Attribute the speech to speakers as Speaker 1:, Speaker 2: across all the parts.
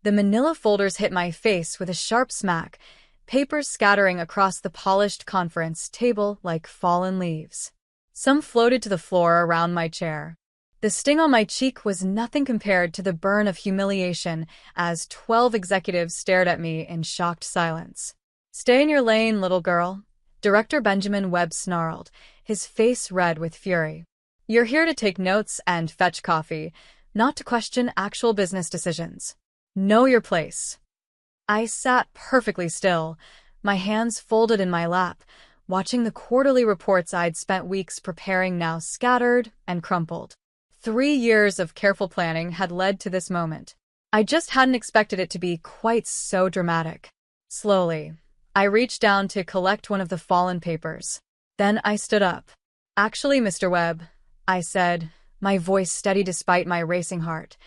Speaker 1: The manila folders hit my face with a sharp smack, papers scattering across the polished conference table like fallen leaves. Some floated to the floor around my chair. The sting on my cheek was nothing compared to the burn of humiliation as 12 executives stared at me in shocked silence. "Stay in your lane, little girl," Director Benjamin Webb snarled, his face red with fury. "You're here to take notes and fetch coffee, not to question actual business decisions. Know your place." I sat perfectly still, my hands folded in my lap, watching the quarterly reports I'd spent weeks preparing now scattered and crumpled. 3 years of careful planning had led to this moment. I just hadn't expected it to be quite so dramatic. Slowly, I reached down to collect one of the fallen papers. Then I stood up. "Actually, Mr. Webb," I said, my voice steady despite my racing heart,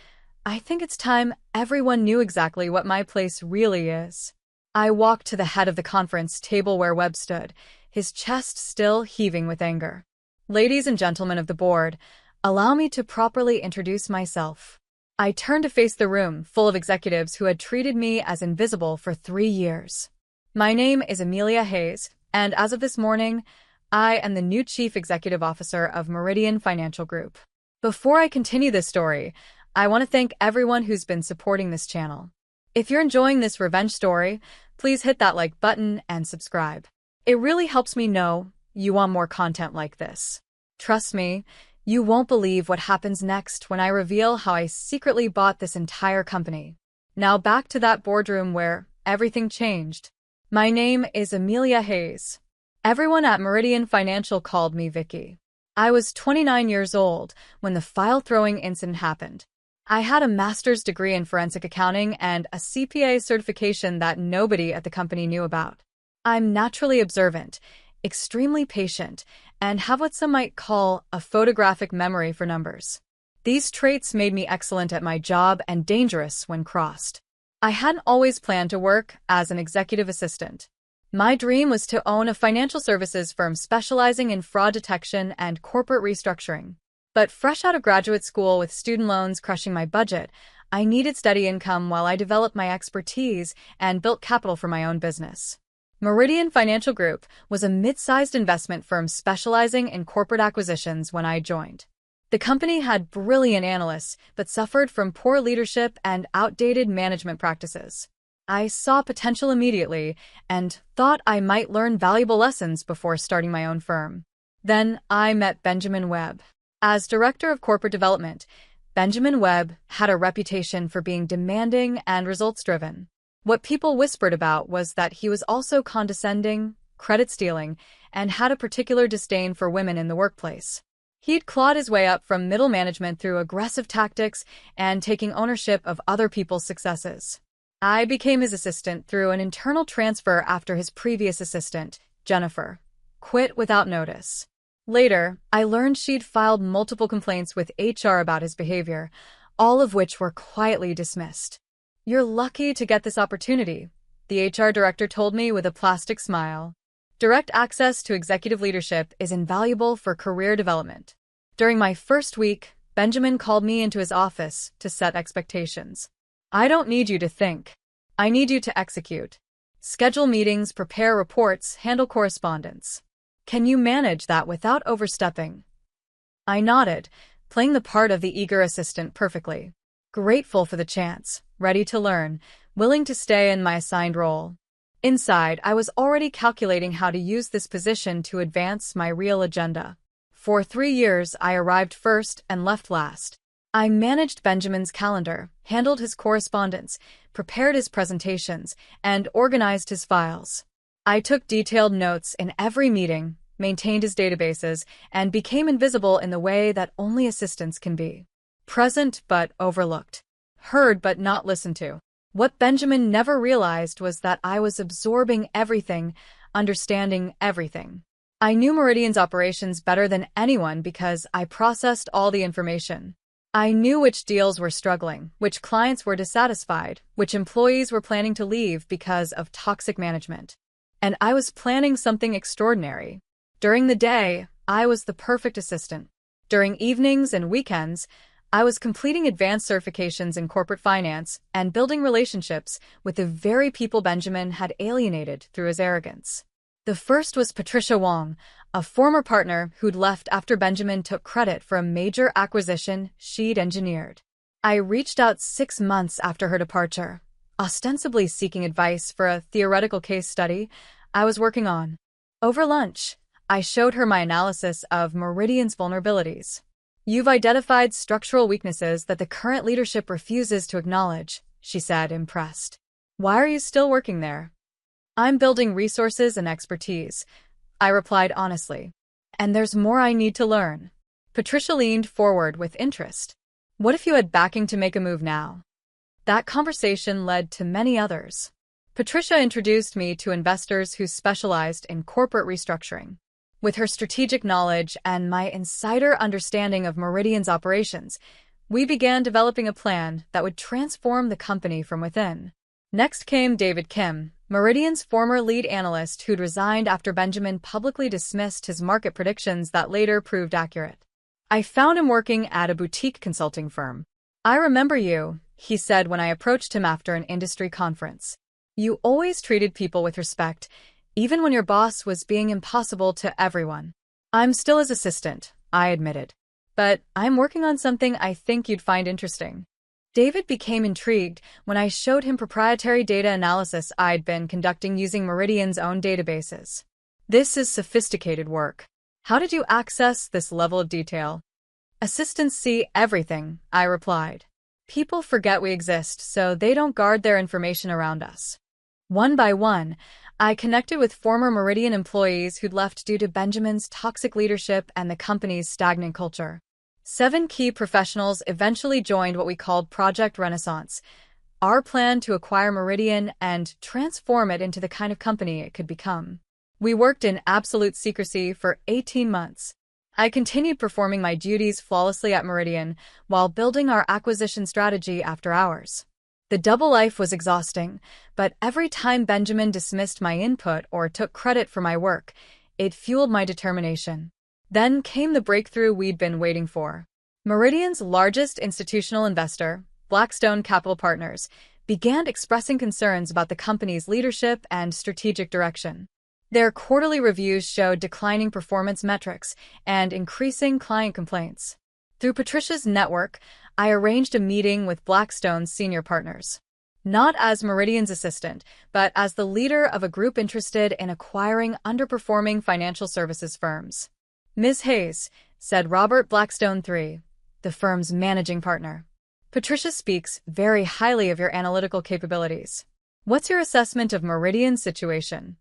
Speaker 1: "I think it's time everyone knew exactly what my place really is." I walked to the head of the conference table where Webb stood, his chest still heaving with anger. "Ladies and gentlemen of the board, allow me to properly introduce myself." I turned to face the room full of executives who had treated me as invisible for 3 years. "My name is Amelia Hayes, and as of this morning, I am the new Chief Executive Officer of Meridian Financial Group. Before I continue this story, I want to thank everyone who's been supporting this channel. If you're enjoying this revenge story, please hit that like button and subscribe. It really helps me know you want more content like this. Trust me, you won't believe what happens next when I reveal how I secretly bought this entire company. Now back to that boardroom where everything changed. My name is Amelia Hayes. Everyone at Meridian Financial called me Vicky. I was 29 years old when the file-throwing incident happened. I had a master's degree in forensic accounting and a CPA certification that nobody at the company knew about. I'm naturally observant, extremely patient, and have what some might call a photographic memory for numbers. These traits made me excellent at my job and dangerous when crossed. I hadn't always planned to work as an executive assistant. My dream was to own a financial services firm specializing in fraud detection and corporate restructuring. But fresh out of graduate school with student loans crushing my budget, I needed steady income while I developed my expertise and built capital for my own business. Meridian Financial Group was a mid-sized investment firm specializing in corporate acquisitions when I joined. The company had brilliant analysts, but suffered from poor leadership and outdated management practices. I saw potential immediately and thought I might learn valuable lessons before starting my own firm. Then I met Benjamin Webb. As Director of Corporate Development, Benjamin Webb had a reputation for being demanding and results-driven. What people whispered about was that he was also condescending, credit-stealing, and had a particular disdain for women in the workplace. He'd clawed his way up from middle management through aggressive tactics and taking ownership of other people's successes. I became his assistant through an internal transfer after his previous assistant, Jennifer, quit without notice. Later, I learned she'd filed multiple complaints with HR about his behavior, all of which were quietly dismissed. "You're lucky to get this opportunity," the HR director told me with a plastic smile. "Direct access to executive leadership is invaluable for career development." During my first week, Benjamin called me into his office to set expectations. "I don't need you to think. I need you to execute. Schedule meetings, prepare reports, handle correspondence. Can you manage that without overstepping?" I nodded, playing the part of the eager assistant perfectly. Grateful for the chance, ready to learn, willing to stay in my assigned role. Inside, I was already calculating how to use this position to advance my real agenda. For 3 years, I arrived first and left last. I managed Benjamin's calendar, handled his correspondence, prepared his presentations, and organized his files. I took detailed notes in every meeting, maintained his databases, and became invisible in the way that only assistants can be. Present but overlooked. Heard but not listened to. What Benjamin never realized was that I was absorbing everything, understanding everything. I knew Meridian's operations better than anyone because I processed all the information. I knew which deals were struggling, which clients were dissatisfied, which employees were planning to leave because of toxic management. And I was planning something extraordinary. During the day, I was the perfect assistant. During evenings and weekends, I was completing advanced certifications in corporate finance and building relationships with the very people Benjamin had alienated through his arrogance. The first was Patricia Wong, a former partner who'd left after Benjamin took credit for a major acquisition she'd engineered. I reached out 6 months after her departure, ostensibly seeking advice for a theoretical case study I was working on. Over lunch, I showed her my analysis of Meridian's vulnerabilities. "You've identified structural weaknesses that the current leadership refuses to acknowledge," she said, impressed. "Why are you still working there?" "I'm building resources and expertise," I replied honestly. "And there's more I need to learn." Patricia leaned forward with interest. "What if you had backing to make a move now?" That conversation led to many others. Patricia introduced me to investors who specialized in corporate restructuring. With her strategic knowledge and my insider understanding of Meridian's operations, we began developing a plan that would transform the company from within. Next came David Kim, Meridian's former lead analyst who'd resigned after Benjamin publicly dismissed his market predictions that later proved accurate. I found him working at a boutique consulting firm. "I remember you," he said when I approached him after an industry conference. "You always treated people with respect, even when your boss was being impossible to everyone." "I'm still his assistant," I admitted. "But I'm working on something I think you'd find interesting." David became intrigued when I showed him proprietary data analysis I'd been conducting using Meridian's own databases. "This is sophisticated work. How did you access this level of detail?" "Assistants see everything," I replied. "People forget we exist, so they don't guard their information around us." One by one, I connected with former Meridian employees who'd left due to Benjamin's toxic leadership and the company's stagnant culture. 7 key professionals eventually joined what we called Project Renaissance, our plan to acquire Meridian and transform it into the kind of company it could become. We worked in absolute secrecy for 18 months. I continued performing my duties flawlessly at Meridian while building our acquisition strategy after hours. The double life was exhausting, but every time Benjamin dismissed my input or took credit for my work, it fueled my determination. Then came the breakthrough we'd been waiting for. Meridian's largest institutional investor, Blackstone Capital Partners, began expressing concerns about the company's leadership and strategic direction. Their quarterly reviews showed declining performance metrics and increasing client complaints. Through Patricia's network, I arranged a meeting with Blackstone's senior partners. Not as Meridian's assistant, but as the leader of a group interested in acquiring underperforming financial services firms. "Ms. Hayes," said Robert Blackstone III, the firm's managing partner, "Patricia speaks very highly of your analytical capabilities. What's your assessment of Meridian's situation?"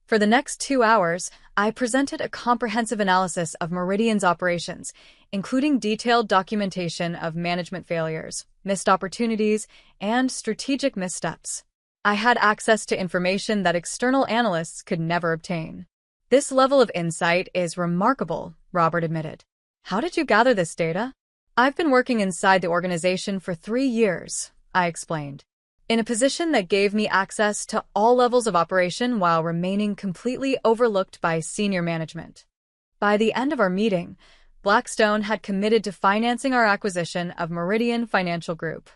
Speaker 1: For the next 2 hours, I presented a comprehensive analysis of Meridian's operations, including detailed documentation of management failures, missed opportunities, and strategic missteps. I had access to information that external analysts could never obtain. "This level of insight is remarkable," Robert admitted. "How did you gather this data?" "I've been working inside the organization for 3 years," I explained, "in a position that gave me access to all levels of operation while remaining completely overlooked by senior management." By the end of our meeting, Blackstone had committed to financing our acquisition of Meridian Financial Group.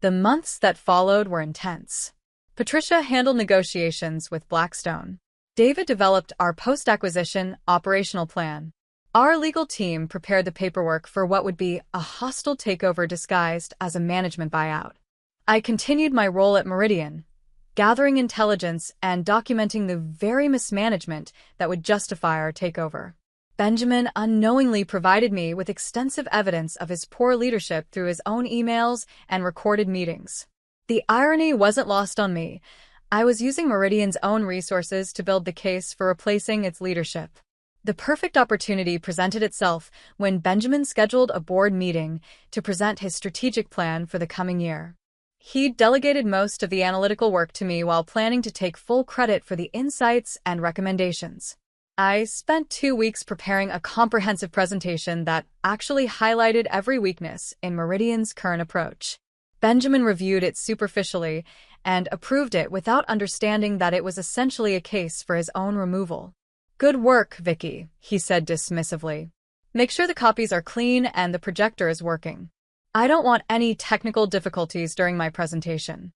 Speaker 1: The months that followed were intense. Patricia handled negotiations with Blackstone. David developed our post-acquisition operational plan. Our legal team prepared the paperwork for what would be a hostile takeover disguised as a management buyout. I continued my role at Meridian, gathering intelligence and documenting the very mismanagement that would justify our takeover. Benjamin unknowingly provided me with extensive evidence of his poor leadership through his own emails and recorded meetings. The irony wasn't lost on me. I was using Meridian's own resources to build the case for replacing its leadership. The perfect opportunity presented itself when Benjamin scheduled a board meeting to present his strategic plan for the coming year. He delegated most of the analytical work to me while planning to take full credit for the insights and recommendations. I spent 2 weeks preparing a comprehensive presentation that actually highlighted every weakness in Meridian's current approach. Benjamin reviewed it superficially and approved it without understanding that it was essentially a case for his own removal. "Good work, Vicky," he said dismissively. "Make sure the copies are clean and the projector is working." I don't want any technical difficulties during my presentation.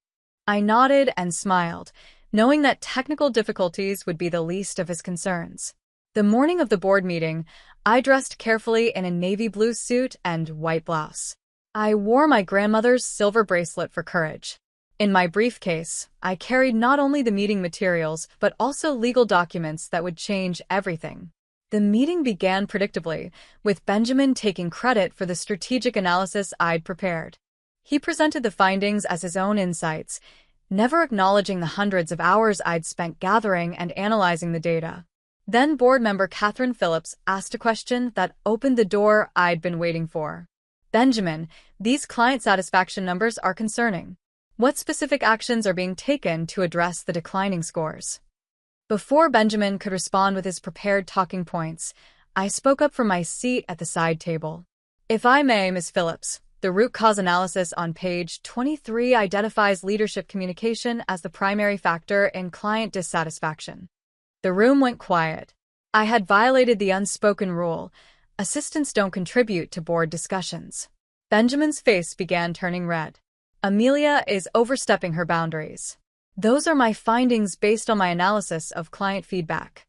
Speaker 1: I nodded and smiled, knowing that technical difficulties would be the least of his concerns. The morning of the board meeting, I dressed carefully in a navy blue suit and white blouse. I wore my grandmother's silver bracelet for courage. In my briefcase, I carried not only the meeting materials, but also legal documents that would change everything. The meeting began predictably, with Benjamin taking credit for the strategic analysis I'd prepared. He presented the findings as his own insights, never acknowledging the hundreds of hours I'd spent gathering and analyzing the data. Then board member Catherine Phillips asked a question that opened the door I'd been waiting for. Benjamin, these client satisfaction numbers are concerning. What specific actions are being taken to address the declining scores? Before Benjamin could respond with his prepared talking points, I spoke up from my seat at the side table. If I may, Ms. Phillips, the root cause analysis on page 23 identifies leadership communication as the primary factor in client dissatisfaction. The room went quiet. I had violated the unspoken rule: assistants don't contribute to board discussions. Benjamin's face began turning red. Amelia is overstepping her boundaries. Those are my findings based on my analysis of client feedback.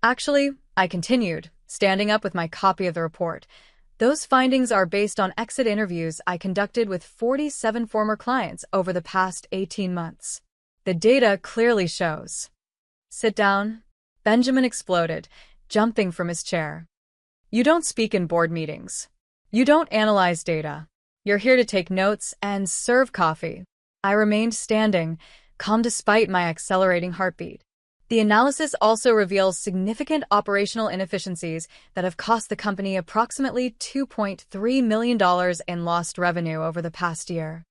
Speaker 1: Actually, I continued, standing up with my copy of the report, those findings are based on exit interviews I conducted with 47 former clients over the past 18 months. The data clearly shows. Sit down. Benjamin exploded, jumping from his chair. You don't speak in board meetings. You don't analyze data. You're here to take notes and serve coffee. I remained standing, calm despite my accelerating heartbeat. The analysis also reveals significant operational inefficiencies that have cost the company approximately $2.3 million in lost revenue over the past year.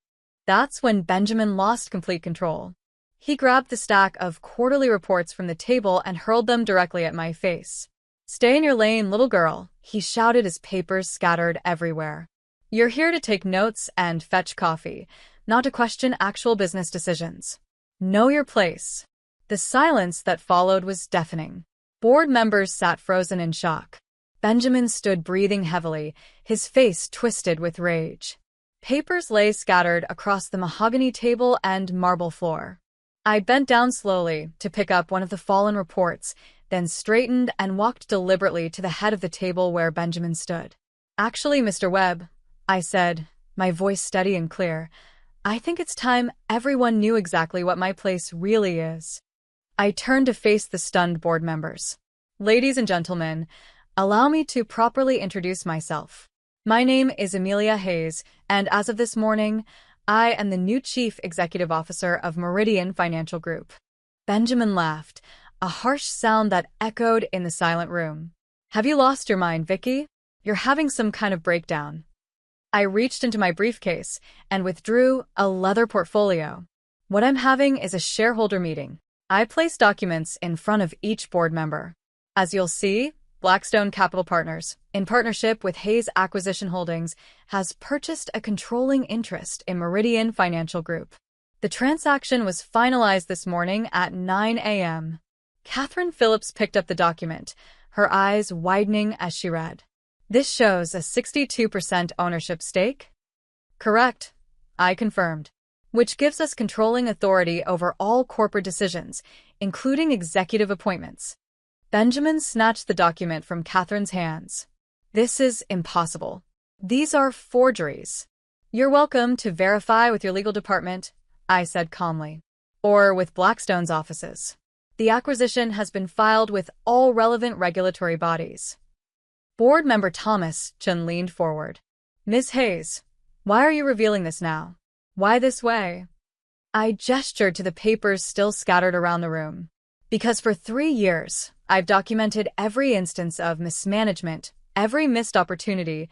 Speaker 1: That's when Benjamin lost complete control. He grabbed the stack of quarterly reports from the table and hurled them directly at my face. Stay in your lane, little girl, he shouted as papers scattered everywhere. You're here to take notes and fetch coffee, not to question actual business decisions. Know your place. The silence that followed was deafening. Board members sat frozen in shock. Benjamin stood breathing heavily, his face twisted with rage. Papers lay scattered across the mahogany table and marble floor. I bent down slowly to pick up one of the fallen reports, then straightened and walked deliberately to the head of the table where Benjamin stood. Actually, Mr. Webb, I said, my voice steady and clear, I think it's time everyone knew exactly what my place really is. I turned to face the stunned board members. Ladies and gentlemen, allow me to properly introduce myself. My name is Amelia Hayes, and as of this morning, I am the new Chief Executive Officer of Meridian Financial Group. Benjamin laughed, a harsh sound that echoed in the silent room. Have you lost your mind, Vicky? You're having some kind of breakdown. I reached into my briefcase and withdrew a leather portfolio. What I'm having is a shareholder meeting. I placed documents in front of each board member. As you'll see, Blackstone Capital Partners, in partnership with Hayes Acquisition Holdings, has purchased a controlling interest in Meridian Financial Group. The transaction was finalized this morning at 9 a.m. Catherine Phillips picked up the document, her eyes widening as she read. This shows a 62% ownership stake? Correct, I confirmed. Which gives us controlling authority over all corporate decisions, including executive appointments. Benjamin snatched the document from Catherine's hands. This is impossible. These are forgeries. You're welcome to verify with your legal department, I said calmly. Or with Blackstone's offices. The acquisition has been filed with all relevant regulatory bodies. Board member Thomas Chun leaned forward. Ms. Hayes, why are you revealing this now? Why this way? I gestured to the papers still scattered around the room. Because for 3 years, I've documented every instance of mismanagement, every missed opportunity,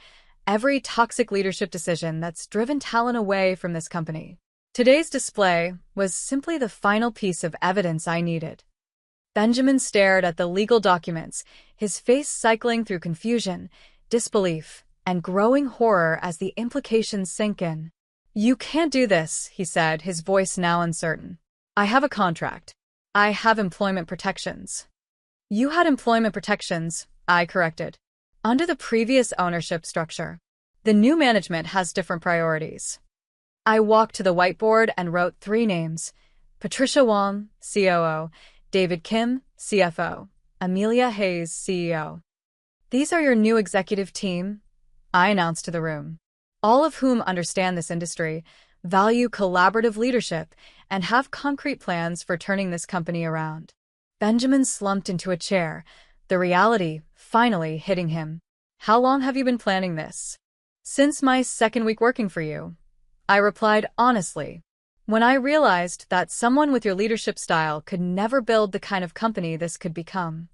Speaker 1: every toxic leadership decision that's driven talent away from this company. Today's display was simply the final piece of evidence I needed. Benjamin stared at the legal documents, his face cycling through confusion, disbelief, and growing horror as the implications sank in. You can't do this, he said, his voice now uncertain. I have a contract. I have employment protections. You had employment protections, I corrected. Under the previous ownership structure. The new management has different priorities. I walked to the whiteboard and wrote 3 names: Patricia Wong, COO, David Kim, CFO, Amelia Hayes, CEO. These are your new executive team, I announced to the room, all of whom understand this industry, value collaborative leadership, and have concrete plans for turning this company around. Benjamin slumped into a chair, the reality finally hitting him. How long have you been planning this? Since my 2nd week working for you, I replied honestly. When I realized that someone with your leadership style could never build the kind of company this could become.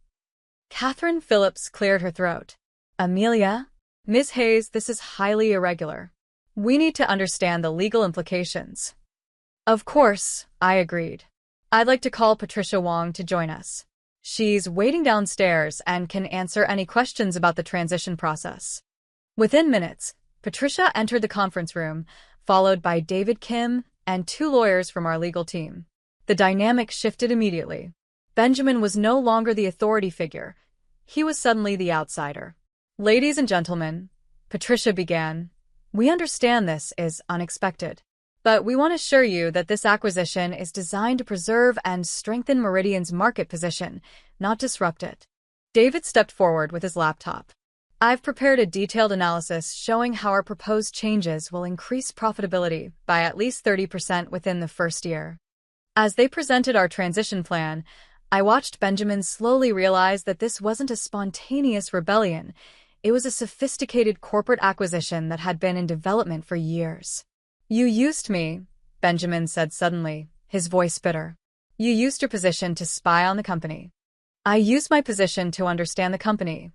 Speaker 1: Catherine Phillips cleared her throat. Amelia? Ms. Hayes, this is highly irregular. We need to understand the legal implications. Of course, I agreed. I'd like to call Patricia Wong to join us. She's waiting downstairs and can answer any questions about the transition process. Within minutes, Patricia entered the conference room, followed by David Kim and 2 lawyers from our legal team. The dynamic shifted immediately. Benjamin was no longer the authority figure. He was suddenly the outsider. Ladies and gentlemen, Patricia began, we understand this is unexpected, but we want to assure you that this acquisition is designed to preserve and strengthen Meridian's market position, not disrupt it. David stepped forward with his laptop. I've prepared a detailed analysis showing how our proposed changes will increase profitability by at least 30% within the first year. As they presented our transition plan, I watched Benjamin slowly realize that this wasn't a spontaneous rebellion. It was a sophisticated corporate acquisition that had been in development for years. You used me, Benjamin said suddenly, his voice bitter. You used your position to spy on the company. I used my position to understand the company,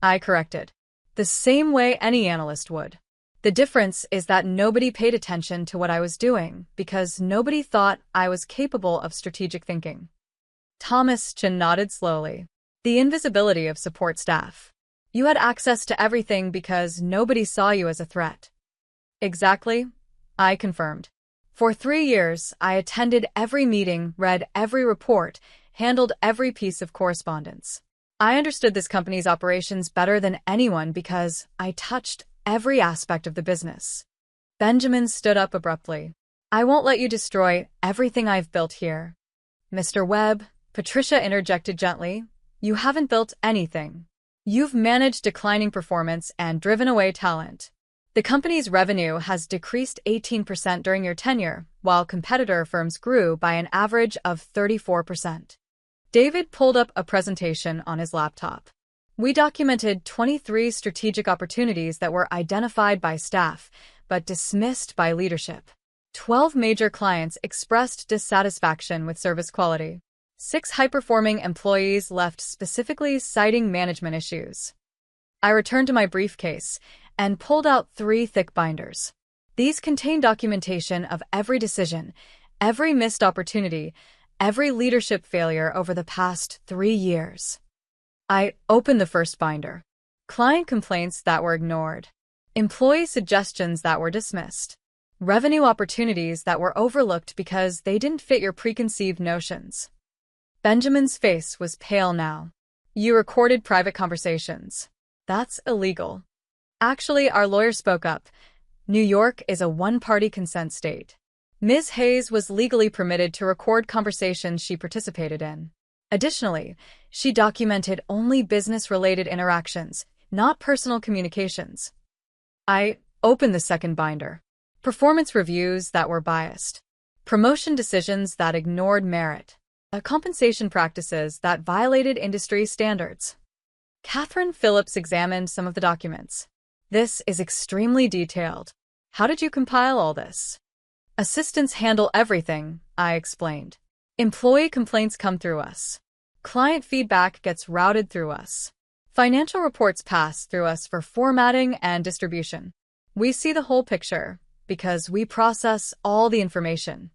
Speaker 1: I corrected. The same way any analyst would. The difference is that nobody paid attention to what I was doing because nobody thought I was capable of strategic thinking. Thomas Chin nodded slowly. The invisibility of support staff. You had access to everything because nobody saw you as a threat. Exactly, I confirmed. For 3 years, I attended every meeting, read every report, handled every piece of correspondence. I understood this company's operations better than anyone because I touched every aspect of the business. Benjamin stood up abruptly. I won't let you destroy everything I've built here. Mr. Webb, Patricia interjected gently, you haven't built anything. You've managed declining performance and driven away talent. The company's revenue has decreased 18% during your tenure, while competitor firms grew by an average of 34%. David pulled up a presentation on his laptop. We documented 23 strategic opportunities that were identified by staff, but dismissed by leadership. 12 major clients expressed dissatisfaction with service quality. 6 high-performing employees left specifically citing management issues. I returned to my briefcase and pulled out 3 thick binders. These contain documentation of every decision, every missed opportunity, every leadership failure over the past 3 years. I opened the first binder. Client complaints that were ignored. Employee suggestions that were dismissed. Revenue opportunities that were overlooked because they didn't fit your preconceived notions. Benjamin's face was pale now. You recorded private conversations. That's illegal. Actually, our lawyer spoke up. New York is a one-party consent state. Ms. Hayes was legally permitted to record conversations she participated in. Additionally, she documented only business-related interactions, not personal communications. I opened the second binder. Performance reviews that were biased. Promotion decisions that ignored merit. Compensation practices that violated industry standards. Catherine Phillips examined some of the documents. This is extremely detailed. How did you compile all this? Assistants handle everything, I explained. Employee complaints come through us. Client feedback gets routed through us. Financial reports pass through us for formatting and distribution. We see the whole picture because we process all the information.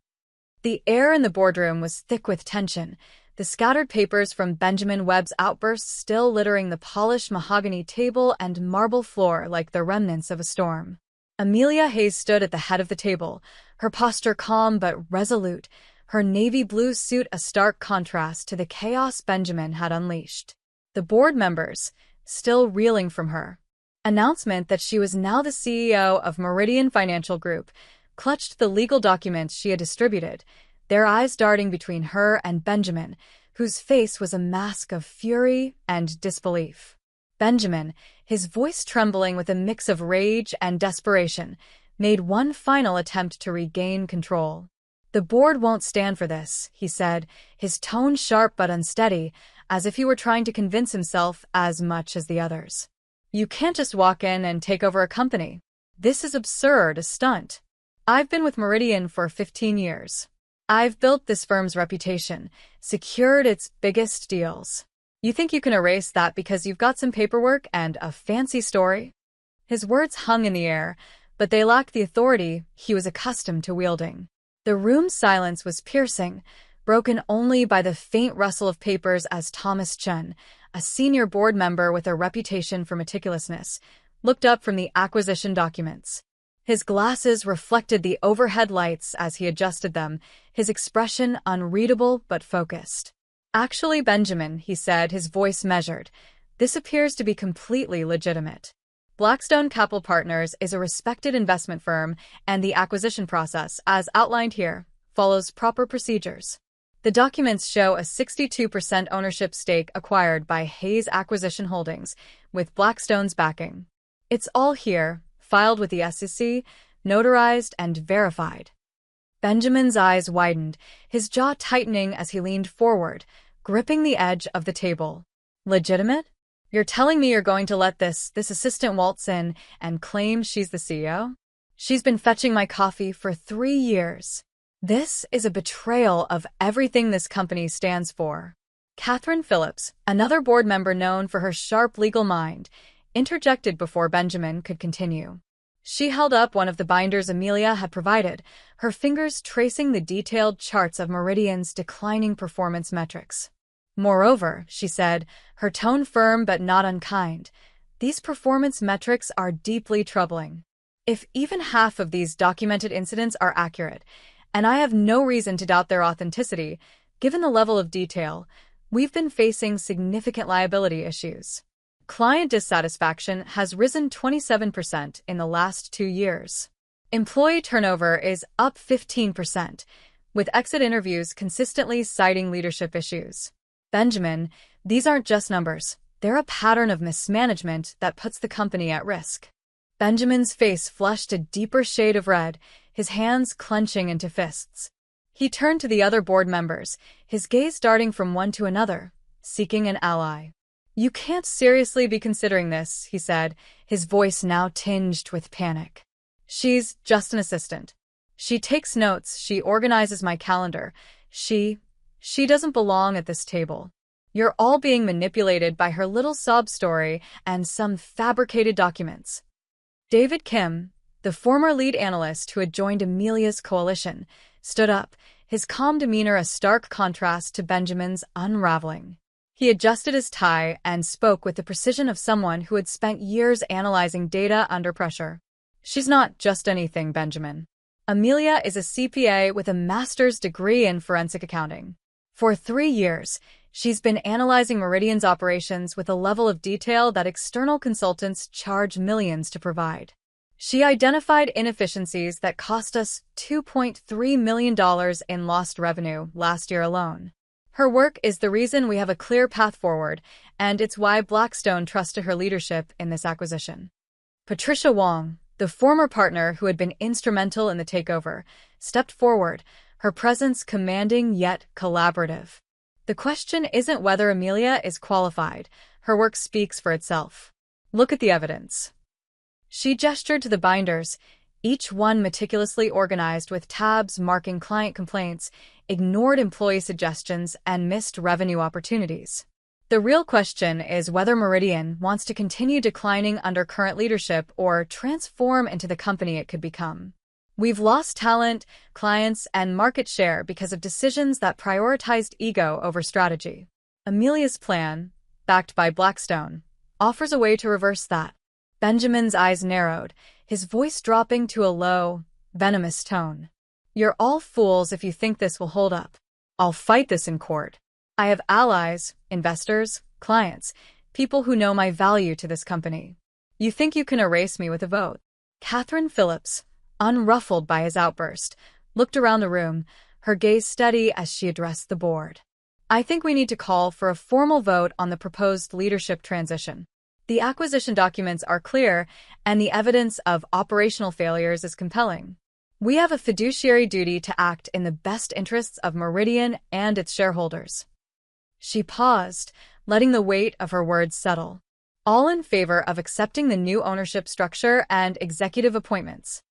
Speaker 1: The air in the boardroom was thick with tension, the scattered papers from Benjamin Webb's outbursts still littering the polished mahogany table and marble floor like the remnants of a storm. Amelia Hayes stood at the head of the table, her posture calm but resolute, her navy blue suit a stark contrast to the chaos Benjamin had unleashed. The board members, still reeling from her announcement that she was now the CEO of Meridian Financial Group, clutched the legal documents she had distributed, their eyes darting between her and Benjamin, whose face was a mask of fury and disbelief. Benjamin, his voice trembling with a mix of rage and desperation, made one final attempt to regain control. "The board won't stand for this," he said, his tone sharp but unsteady, as if he were trying to convince himself as much as the others. "You can't just walk in and take over a company. This is absurd, a stunt. I've been with Meridian for 15 years. I've built this firm's reputation, secured its biggest deals. You think you can erase that because you've got some paperwork and a fancy story?" His words hung in the air, but they lacked the authority he was accustomed to wielding. The room's silence was piercing, broken only by the faint rustle of papers as Thomas Chen, a senior board member with a reputation for meticulousness, looked up from the acquisition documents. His glasses reflected the overhead lights as he adjusted them, his expression unreadable but focused. "Actually, Benjamin," he said, his voice measured, "this appears to be completely legitimate. Blackstone Capital Partners is a respected investment firm, and the acquisition process, as outlined here, follows proper procedures. The documents show a 62% ownership stake acquired by Hayes Acquisition Holdings, with Blackstone's backing. It's all here, filed with the SEC, notarized and verified." Benjamin's eyes widened, his jaw tightening as he leaned forward, gripping the edge of the table. "Legitimate? You're telling me you're going to let this assistant waltz in and claim she's the CEO? She's been fetching my coffee for 3 years. This is a betrayal of everything this company stands for." Catherine Phillips, another board member known for her sharp legal mind, interjected before Benjamin could continue. She held up one of the binders Amelia had provided, her fingers tracing the detailed charts of Meridian's declining performance metrics. "Moreover," she said, her tone firm but not unkind, "these performance metrics are deeply troubling. If even half of these documented incidents are accurate, and I have no reason to doubt their authenticity, given the level of detail, we've been facing significant liability issues. Client dissatisfaction has risen 27% in the last 2 years. Employee turnover is up 15%, with exit interviews consistently citing leadership issues. Benjamin, these aren't just numbers. They're a pattern of mismanagement that puts the company at risk." Benjamin's face flushed a deeper shade of red, his hands clenching into fists. He turned to the other board members, his gaze darting from one to another, seeking an ally. "You can't seriously be considering this," he said, his voice now tinged with panic. "She's just an assistant. She takes notes, she organizes my calendar. She doesn't belong at this table. You're all being manipulated by her little sob story and some fabricated documents." David Kim, the former lead analyst who had joined Amelia's coalition, stood up, his calm demeanor a stark contrast to Benjamin's unraveling. He adjusted his tie and spoke with the precision of someone who had spent years analyzing data under pressure. "She's not just anything, Benjamin. Amelia is a CPA with a master's degree in forensic accounting. For 3 years, she's been analyzing Meridian's operations with a level of detail that external consultants charge millions to provide. She identified inefficiencies that cost us $2.3 million in lost revenue last year alone. Her work is the reason we have a clear path forward, and it's why Blackstone trusted her leadership in this acquisition." Patricia Wong, the former partner who had been instrumental in the takeover, stepped forward, her presence commanding yet collaborative. "The question isn't whether Amelia is qualified. Her work speaks for itself. Look at the evidence." She gestured to the binders, each one meticulously organized with tabs marking client complaints, ignored employee suggestions, and missed revenue opportunities. "The real question is whether Meridian wants to continue declining under current leadership or transform into the company it could become. We've lost talent, clients, and market share because of decisions that prioritized ego over strategy. Amelia's plan, backed by Blackstone, offers a way to reverse that." Benjamin's eyes narrowed, his voice dropping to a low, venomous tone. "You're all fools if you think this will hold up. I'll fight this in court. I have allies, investors, clients, people who know my value to this company. You think you can erase me with a vote? Catherine Phillips, unruffled by his outburst, looked around the room, her gaze steady as she addressed the board. I think we need to call for a formal vote on the proposed leadership transition. The acquisition documents are clear, and the evidence of operational failures is compelling. We have a fiduciary duty to act in the best interests of Meridian and its shareholders. She paused, letting the weight of her words settle. All in favor of accepting the new ownership structure and executive appointments.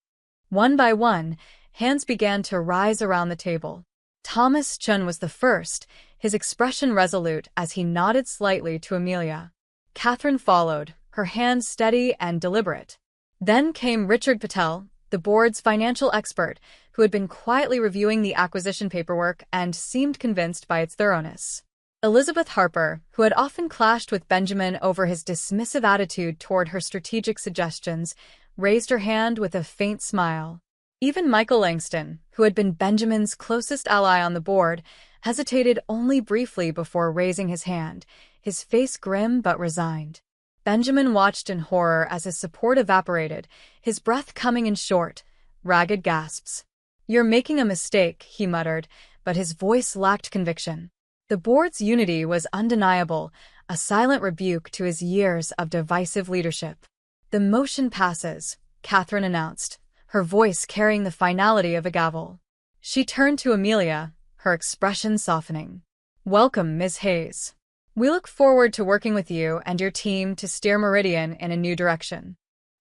Speaker 1: One by one, hands began to rise around the table. Thomas Chun was the first, his expression resolute as he nodded slightly to Amelia. Catherine followed, her hands steady and deliberate. Then came Richard Patel, the board's financial expert, who had been quietly reviewing the acquisition paperwork and seemed convinced by its thoroughness. Elizabeth Harper, who had often clashed with Benjamin over his dismissive attitude toward her strategic suggestions, raised her hand with a faint smile. Even Michael Langston, who had been Benjamin's closest ally on the board, hesitated only briefly before raising his hand, his face grim but resigned. Benjamin watched in horror as his support evaporated, his breath coming in short, ragged gasps. "You're making a mistake," he muttered, but his voice lacked conviction. The board's unity was undeniable, a silent rebuke to his years of divisive leadership. "The motion passes," Catherine announced, her voice carrying the finality of a gavel. She turned to Amelia, her expression softening. "Welcome, Ms. Hayes. We look forward to working with you and your team to steer Meridian in a new direction."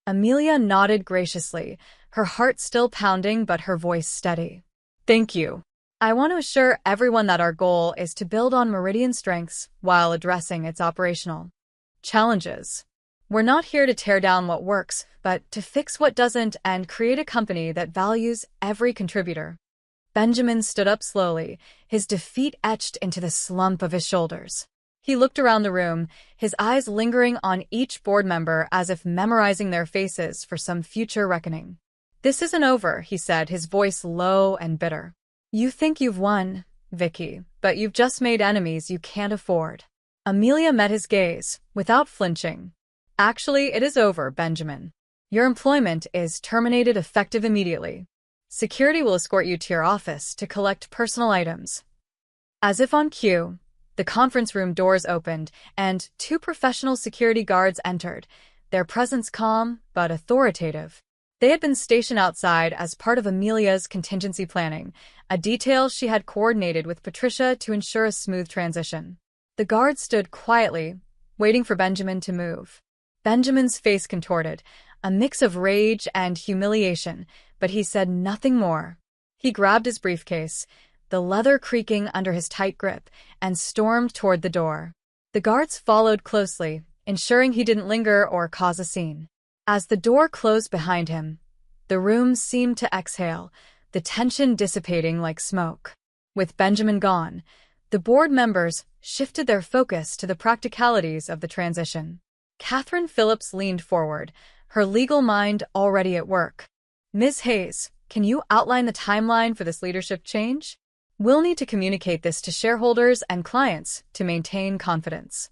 Speaker 1: Amelia nodded graciously, her heart still pounding but her voice steady. "Thank you. I want to assure everyone that our goal is to build on Meridian's strengths while addressing its operational challenges. We're not here to tear down what works, but to fix what doesn't and create a company that values every contributor." Benjamin stood up slowly, his defeat etched into the slump of his shoulders. He looked around the room, his eyes lingering on each board member as if memorizing their faces for some future reckoning. "This isn't over," he said, his voice low and bitter. "You think you've won, Vicky, but you've just made enemies you can't afford." Amelia met his gaze, without flinching. "Actually, it is over, Benjamin. Your employment is terminated effective immediately. Security will escort you to your office to collect personal items." As if on cue, the conference room doors opened, and 2 professional security guards entered, their presence calm but authoritative. They had been stationed outside as part of Amelia's contingency planning, a detail she had coordinated with Patricia to ensure a smooth transition. The guards stood quietly, waiting for Benjamin to move. Benjamin's face contorted, a mix of rage and humiliation, but he said nothing more. He grabbed his briefcase, the leather creaking under his tight grip, and stormed toward the door. The guards followed closely, ensuring he didn't linger or cause a scene. As the door closed behind him, the room seemed to exhale, the tension dissipating like smoke. With Benjamin gone, the board members shifted their focus to the practicalities of the transition. Catherine Phillips leaned forward, her legal mind already at work. "Ms. Hayes, can you outline the timeline for this leadership change? We'll need to communicate this to shareholders and clients to maintain confidence."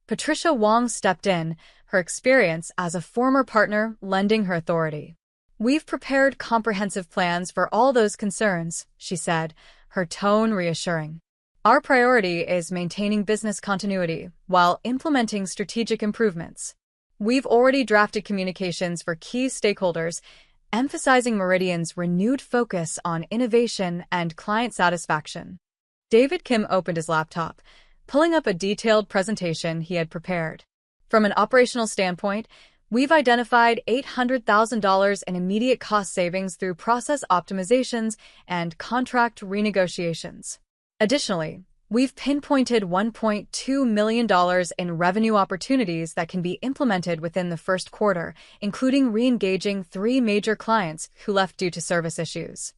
Speaker 1: Patricia Wong stepped in, her experience as a former partner lending her authority. "We've prepared comprehensive plans for all those concerns," she said, her tone reassuring. "Our priority is maintaining business continuity while implementing strategic improvements. We've already drafted communications for key stakeholders, emphasizing Meridian's renewed focus on innovation and client satisfaction." David Kim opened his laptop, pulling up a detailed presentation he had prepared. "From an operational standpoint, we've identified $800,000 in immediate cost savings through process optimizations and contract renegotiations. Additionally, we've pinpointed $1.2 million in revenue opportunities that can be implemented within the first quarter, including re-engaging 3 major clients who left due to service issues."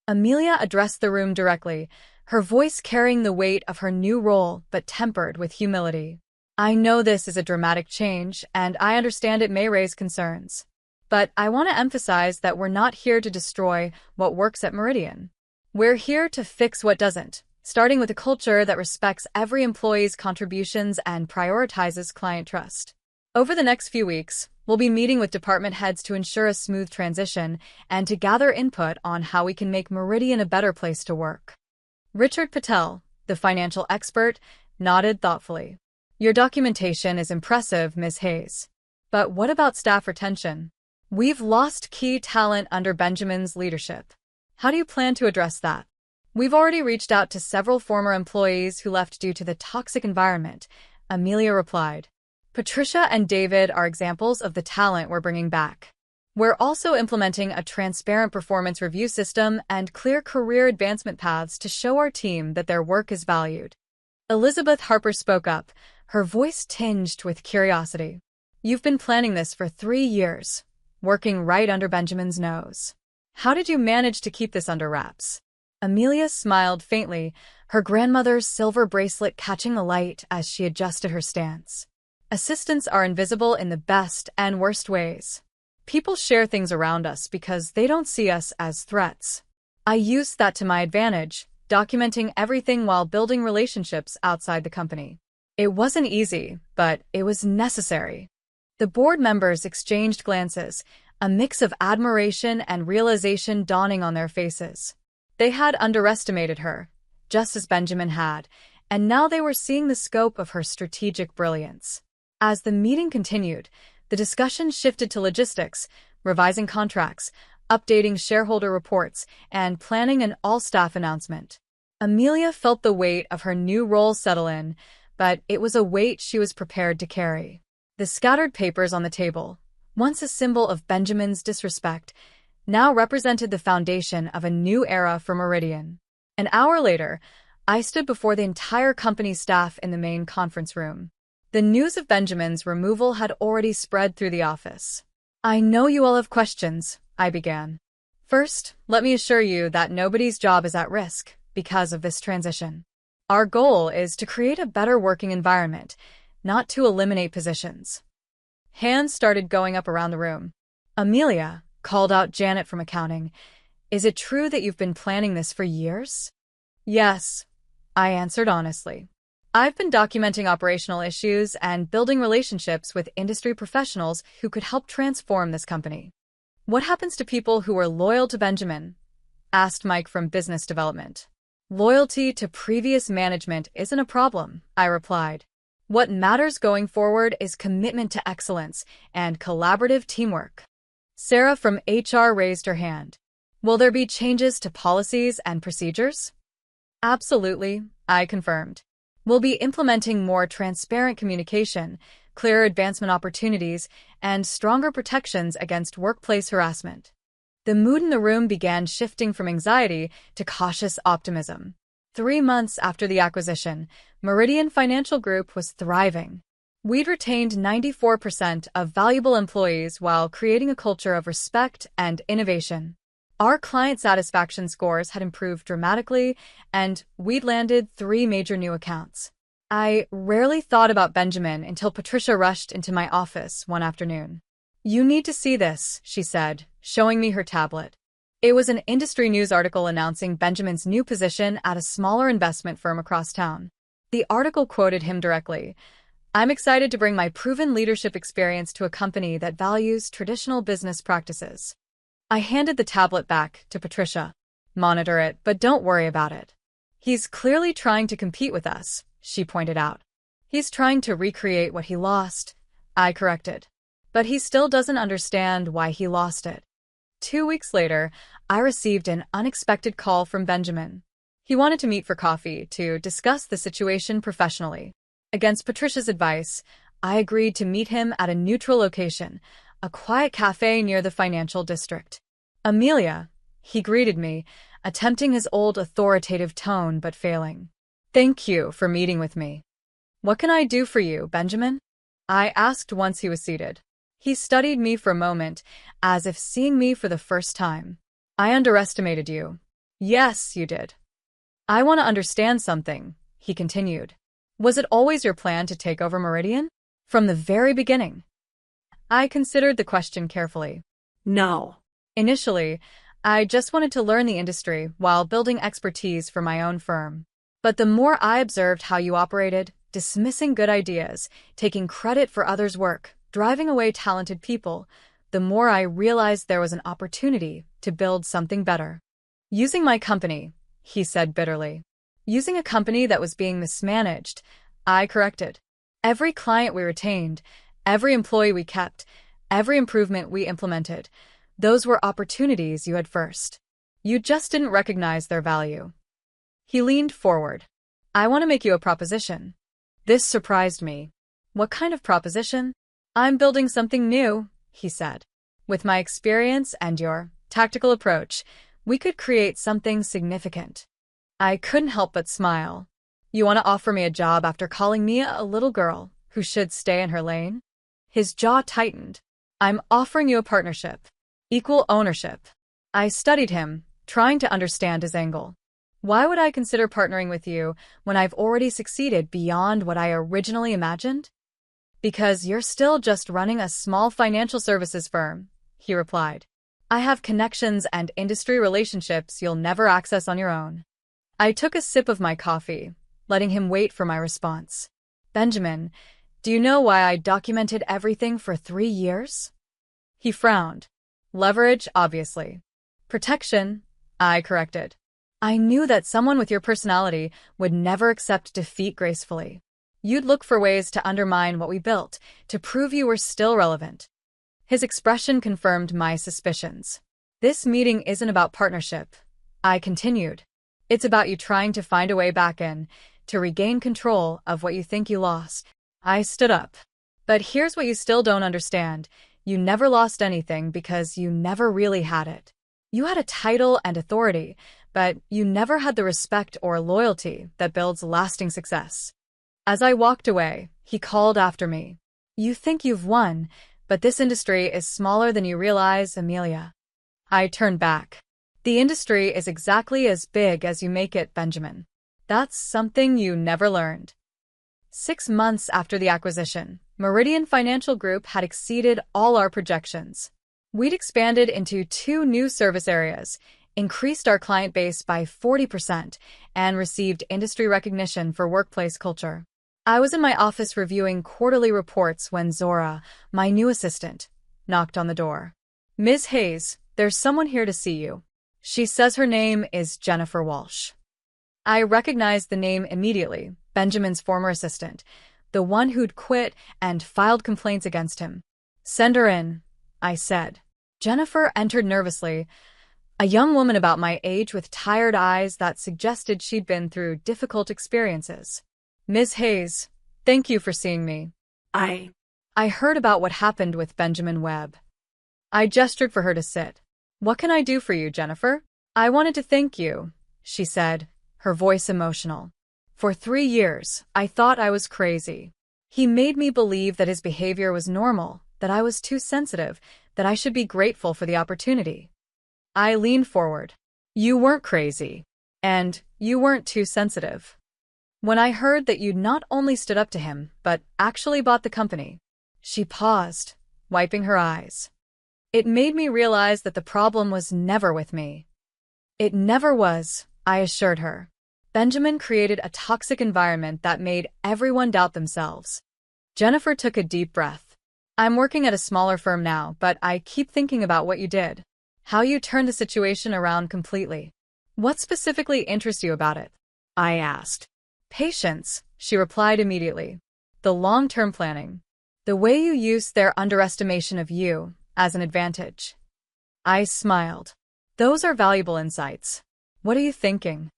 Speaker 1: Amelia addressed the room directly, her voice carrying the weight of her new role but tempered with humility. "I know this is a dramatic change, and I understand it may raise concerns. But I want to emphasize that we're not here to destroy what works at Meridian. We're here to fix what doesn't, starting with a culture that respects every employee's contributions and prioritizes client trust." Over the next few weeks, we'll be meeting with department heads to ensure a smooth transition and to gather input on how we can make Meridian a better place to work. Richard Patel, the financial expert, nodded thoughtfully. Your documentation is impressive, Ms. Hayes. But what about staff retention? We've lost key talent under Benjamin's leadership. How do you plan to address that? We've already reached out to several former employees who left due to the toxic environment, Amelia replied. Patricia and David are examples of the talent we're bringing back. We're also implementing a transparent performance review system and clear career advancement paths to show our team that their work is valued. Elizabeth Harper spoke up, her voice tinged with curiosity. You've been planning this for 3 years, working right under Benjamin's nose. How did you manage to keep this under wraps? Amelia smiled faintly, her grandmother's silver bracelet catching the light as she adjusted her stance. Assistants are invisible in the best and worst ways. People share things around us because they don't see us as threats. I used that to my advantage, documenting everything while building relationships outside the company. It wasn't easy, but it was necessary. The board members exchanged glances, a mix of admiration and realization dawning on their faces. They had underestimated her, just as Benjamin had, and now they were seeing the scope of her strategic brilliance. As the meeting continued, the discussion shifted to logistics, revising contracts, updating shareholder reports, and planning an all-staff announcement. Amelia felt the weight of her new role settle in, but it was a weight she was prepared to carry. The scattered papers on the table, once a symbol of Benjamin's disrespect, now represented the foundation of a new era for Meridian. An hour later, I stood before the entire company staff in the main conference room. The news of Benjamin's removal had already spread through the office. I know you all have questions, I began. First, let me assure you that nobody's job is at risk because of this transition. Our goal is to create a better working environment, not to eliminate positions. Hands started going up around the room. Amelia, called out Janet from accounting. Is it true that you've been planning this for years? Yes, I answered honestly. I've been documenting operational issues and building relationships with industry professionals who could help transform this company. What happens to people who are loyal to Benjamin? Asked Mike from business development. Loyalty to previous management isn't a problem, I replied. What matters going forward is commitment to excellence and collaborative teamwork. Sarah from HR raised her hand. Will there be changes to policies and procedures? Absolutely, I confirmed. We'll be implementing more transparent communication, clearer advancement opportunities, and stronger protections against workplace harassment. The mood in the room began shifting from anxiety to cautious optimism. 3 months after the acquisition, Meridian Financial Group was thriving. We'd retained 94% of valuable employees while creating a culture of respect and innovation. Our client satisfaction scores had improved dramatically, and we'd landed 3 major new accounts. I rarely thought about Benjamin until Patricia rushed into my office one afternoon. You need to see this, she said, showing me her tablet. It was an industry news article announcing Benjamin's new position at a smaller investment firm across town. The article quoted him directly. I'm excited to bring my proven leadership experience to a company that values traditional business practices. I handed the tablet back to Patricia. Monitor it, but don't worry about it. He's clearly trying to compete with us, she pointed out. He's trying to recreate what he lost, I corrected. But he still doesn't understand why he lost it. 2 weeks later, I received an unexpected call from Benjamin. He wanted to meet for coffee to discuss the situation professionally. Against Patricia's advice, I agreed to meet him at a neutral location, a quiet cafe near the financial district. Amelia, he greeted me, attempting his old authoritative tone but failing. Thank you for meeting with me. What can I do for you, Benjamin? I asked once he was seated. He studied me for a moment, as if seeing me for the first time. I underestimated you. Yes, you did. I want to understand something, he continued. Was it always your plan to take over Meridian? From the very beginning? I considered the question carefully.
Speaker 2: No.
Speaker 1: Initially, I just wanted to learn the industry while building expertise for my own firm. But the more I observed how you operated, dismissing good ideas, taking credit for others' work, driving away talented people, the more I realized there was an opportunity to build something better. Using my company, he said bitterly. Using a company that was being mismanaged, I corrected. Every client we retained, every employee we kept, every improvement we implemented, those were opportunities you had first. You just didn't recognize their value. He leaned forward. I want to make you a proposition. This surprised me. What kind of proposition? I'm building something new, he said. With my experience and your tactical approach, we could create something significant. I couldn't help but smile. You want to offer me a job after calling me a little girl who should stay in her lane? His jaw tightened. I'm offering you a partnership. Equal ownership. I studied him, trying to understand his angle. Why would I consider partnering with you when I've already succeeded beyond what I originally imagined? Because you're still just running a small financial services firm, he replied. I have connections and industry relationships you'll never access on your own. I took a sip of my coffee, letting him wait for my response. Benjamin, do you know why I documented everything for 3 years? He frowned. Leverage, obviously. Protection, I corrected. I knew that someone with your personality would never accept defeat gracefully. You'd look for ways to undermine what we built, to prove you were still relevant. His expression confirmed my suspicions. This meeting isn't about partnership, I continued. It's about you trying to find a way back in, to regain control of what you think you lost. I stood up. But here's what you still don't understand. You never lost anything because you never really had it. You had a title and authority, but you never had the respect or loyalty that builds lasting success. As I walked away, he called after me. You think you've won, but this industry is smaller than you realize, Amelia. I turned back. The industry is exactly as big as you make it, Benjamin. That's something you never learned. 6 months after the acquisition, Meridian Financial Group had exceeded all our projections. We'd expanded into 2 new service areas, increased our client base by 40%, and received industry recognition for workplace culture. I was in my office reviewing quarterly reports when Zora, my new assistant, knocked on the door. Ms. Hayes, there's someone here to see you. She says her name is Jennifer Walsh. I recognized the name immediately, Benjamin's former assistant, the one who'd quit and filed complaints against him. Send her in, I said. Jennifer entered nervously, a young woman about my age with tired eyes that suggested she'd been through difficult experiences. Ms. Hayes, thank you for seeing me. I heard about what happened with Benjamin Webb. I gestured for her to sit. What can I do for you, Jennifer? I wanted to thank you, she said, her voice emotional. For 3 years, I thought I was crazy. He made me believe that his behavior was normal, that I was too sensitive, that I should be grateful for the opportunity. I leaned forward. You weren't crazy. And you weren't too sensitive. When I heard that you'd not only stood up to him, but actually bought the company. She paused, wiping her eyes. It made me realize that the problem was never with me. It never was, I assured her. Benjamin created a toxic environment that made everyone doubt themselves. Jennifer took a deep breath. I'm working at a smaller firm now, but I keep thinking about what you did. How you turned the situation around completely. What specifically interests you about it? I asked. Patience, she replied immediately. The long-term planning. The way you used their underestimation of you as an advantage. I smiled. Those are valuable insights. What are you thinking?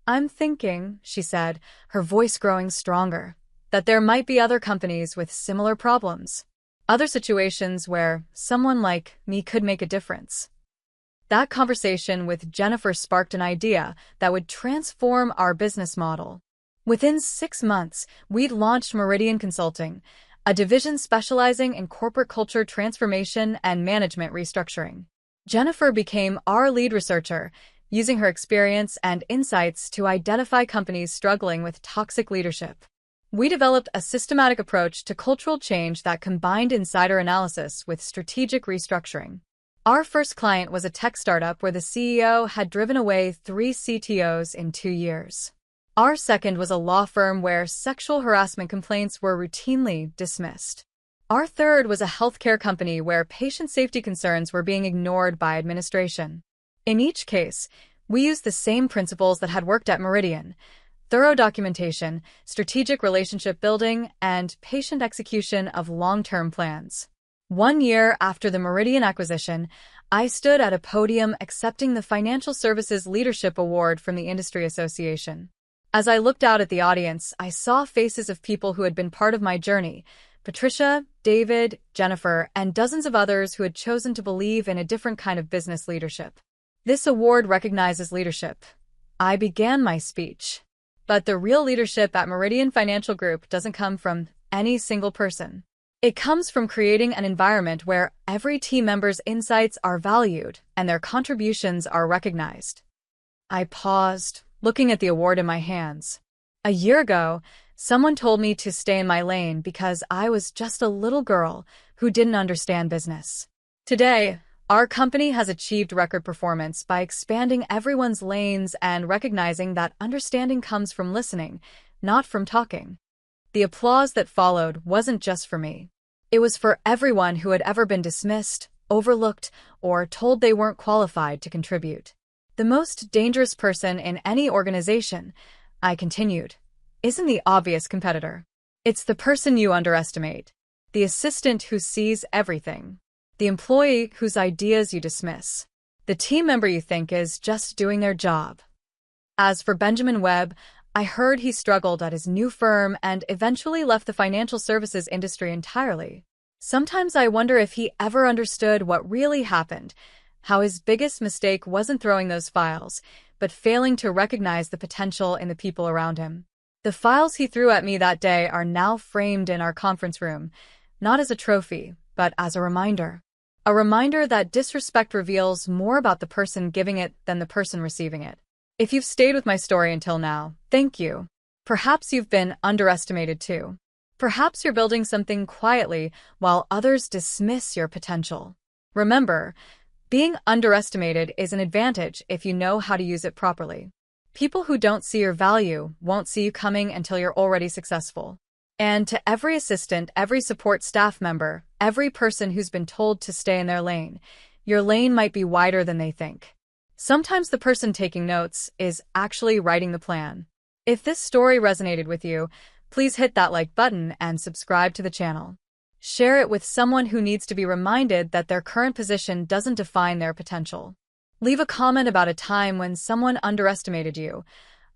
Speaker 1: I'm thinking, she said, her voice growing stronger, that there might be other companies with similar problems. Other situations where someone like me could make a difference. That conversation with Jennifer sparked an idea that would transform our business model. Within 6 months, we'd launched Meridian Consulting, a division specializing in corporate culture transformation and management restructuring. Jennifer became our lead researcher, using her experience and insights to identify companies struggling with toxic leadership. We developed a systematic approach to cultural change that combined insider analysis with strategic restructuring. Our first client was a tech startup where the CEO had driven away 3 CTOs in 2 years. Our second was a law firm where sexual harassment complaints were routinely dismissed. Our third was a healthcare company where patient safety concerns were being ignored by administration. In each case, we used the same principles that had worked at Meridian: thorough documentation, strategic relationship building, and patient execution of long-term plans. 1 year after the Meridian acquisition, I stood at a podium accepting the Financial Services Leadership Award from the Industry Association. As I looked out at the audience, I saw faces of people who had been part of my journey: Patricia, David, Jennifer, and dozens of others who had chosen to believe in a different kind of business leadership. This award recognizes leadership. I began my speech. But the real leadership at Meridian Financial Group doesn't come from any single person. It comes from creating an environment where every team member's insights are valued and their contributions are recognized. I paused, looking at the award in my hands. A year ago, someone told me to stay in my lane because I was just a little girl who didn't understand business. Today, our company has achieved record performance by expanding everyone's lanes and recognizing that understanding comes from listening, not from talking. The applause that followed wasn't just for me. It was for everyone who had ever been dismissed, overlooked, or told they weren't qualified to contribute. The most dangerous person in any organization, I continued, isn't the obvious competitor. It's the person you underestimate, the assistant who sees everything, the employee whose ideas you dismiss, the team member you think is just doing their job. As for Benjamin Webb, I heard he struggled at his new firm and eventually left the financial services industry entirely. Sometimes I wonder if he ever understood what really happened, how his biggest mistake wasn't throwing those files, but failing to recognize the potential in the people around him. The files he threw at me that day are now framed in our conference room, not as a trophy, but as a reminder. A reminder that disrespect reveals more about the person giving it than the person receiving it. If you've stayed with my story until now, thank you. Perhaps you've been underestimated too. Perhaps you're building something quietly while others dismiss your potential. Remember, being underestimated is an advantage if you know how to use it properly. People who don't see your value won't see you coming until you're already successful. And to every assistant, every support staff member, every person who's been told to stay in their lane, your lane might be wider than they think. Sometimes the person taking notes is actually writing the plan. If this story resonated with you, please hit that like button and subscribe to the channel. Share it with someone who needs to be reminded that their current position doesn't define their potential. Leave a comment about a time when someone underestimated you.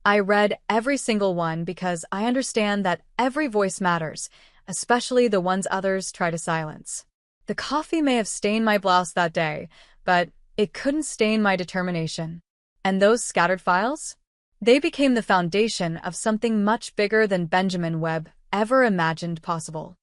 Speaker 1: I read every single one because I understand that every voice matters, especially the ones others try to silence. The coffee may have stained my blouse that day, but it couldn't stain my determination. And those scattered files? They became the foundation of something much bigger than Benjamin Webb ever imagined possible.